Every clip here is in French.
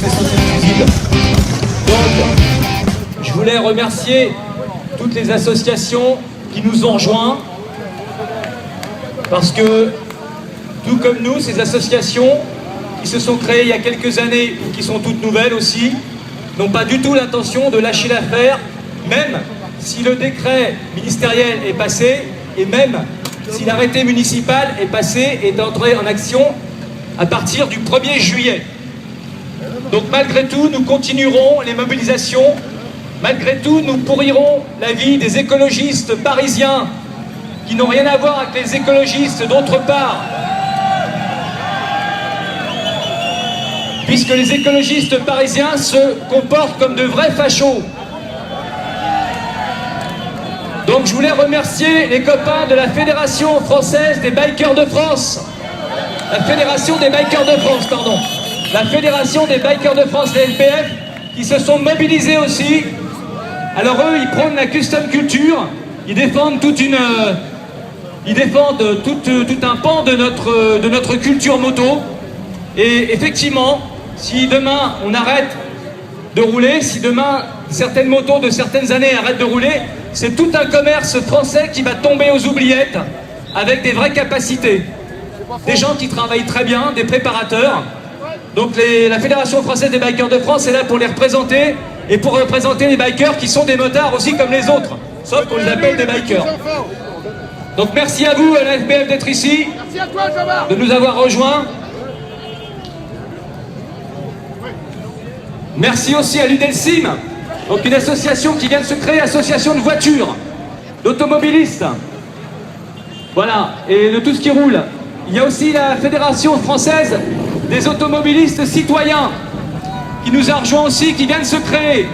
très sensible. Donc, je voulais remercier toutes les associations qui nous ont rejoints, parce que, tout comme nous, ces associations qui se sont créées il y a quelques années, ou qui sont toutes nouvelles aussi, n'ont pas du tout l'intention de lâcher l'affaire, même si le décret ministériel est passé, et même si l'arrêté municipal est passé et est entré en action à partir du 1er juillet. Donc malgré tout, nous continuerons les mobilisations, malgré tout, nous pourrirons la vie des écologistes parisiens qui n'ont rien à voir avec les écologistes d'autre part, puisque les écologistes parisiens se comportent comme de vrais fachos. Donc je voulais remercier les copains de la Fédération française des bikers de France. La Fédération des bikers de France, pardon. La Fédération des bikers de France, les LBF, qui se sont mobilisés aussi. Alors eux, ils prônent la custom culture, ils défendent tout un pan de notre culture moto. Et effectivement, si demain on arrête de rouler, si demain certaines motos de certaines années arrêtent de rouler, c'est tout un commerce français qui va tomber aux oubliettes avec des vraies capacités. Des gens qui travaillent très bien, des préparateurs. Donc la Fédération française des bikers de France est là pour les représenter et pour représenter les bikers qui sont des motards aussi comme les autres, sauf qu'on les appelle des bikers. Donc merci à vous, à la FBF, d'être ici, de nous avoir rejoints. Merci aussi à l'UDELSIM, donc une association qui vient de se créer, association de voitures, d'automobilistes. Voilà, et de tout ce qui roule. Il y a aussi la Fédération française des automobilistes citoyens, qui nous a rejoints aussi, qui vient de se créer.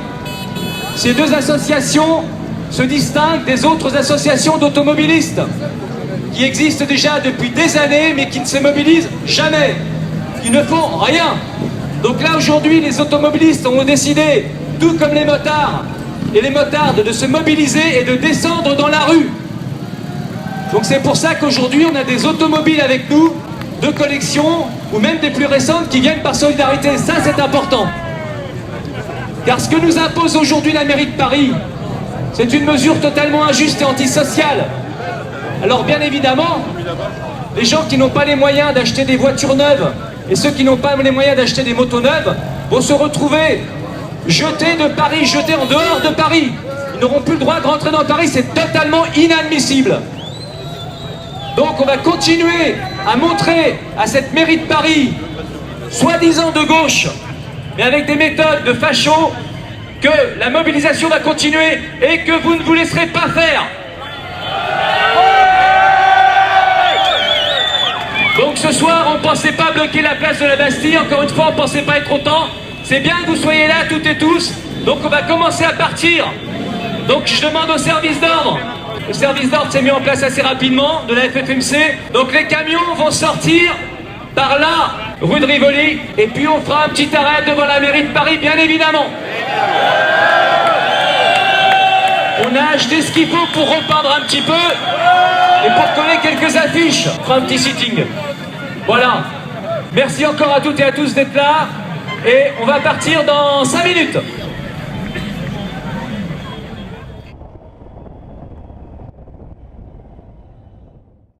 Ces deux associations se distinguent des autres associations d'automobilistes, qui existent déjà depuis des années, mais qui ne se mobilisent jamais, qui ne font rien. Donc là, aujourd'hui, les automobilistes ont décidé, tout comme les motards et les motardes, de se mobiliser et de descendre dans la rue. Donc c'est pour ça qu'aujourd'hui, on a des automobiles avec nous, de collection, ou même des plus récentes qui viennent par solidarité. Ça, c'est important. Car ce que nous impose aujourd'hui la mairie de Paris, c'est une mesure totalement injuste et antisociale. Alors bien évidemment, les gens qui n'ont pas les moyens d'acheter des voitures neuves et ceux qui n'ont pas les moyens d'acheter des motos neuves vont se retrouver jetés de Paris, jetés en dehors de Paris. Ils n'auront plus le droit de rentrer dans Paris, c'est totalement inadmissible. Donc on va continuer à montrer à cette mairie de Paris, soi-disant de gauche, mais avec des méthodes de fachos, que la mobilisation va continuer et que vous ne vous laisserez pas faire. Donc ce soir, on ne pensait pas bloquer la place de la Bastille, encore une fois, on ne pensait pas être autant. C'est bien que vous soyez là, toutes et tous. Donc on va commencer à partir. Donc je demande au service d'ordre. Le service d'ordre s'est mis en place assez rapidement, de la FFMC. Donc les camions vont sortir par là, rue de Rivoli. Et puis on fera un petit arrêt devant la mairie de Paris, bien évidemment. On a acheté ce qu'il faut pour repeindre un petit peu et pour coller quelques affiches. On fera un petit sitting. Voilà. Merci encore à toutes et à tous d'être là. Et on va partir dans 5 minutes.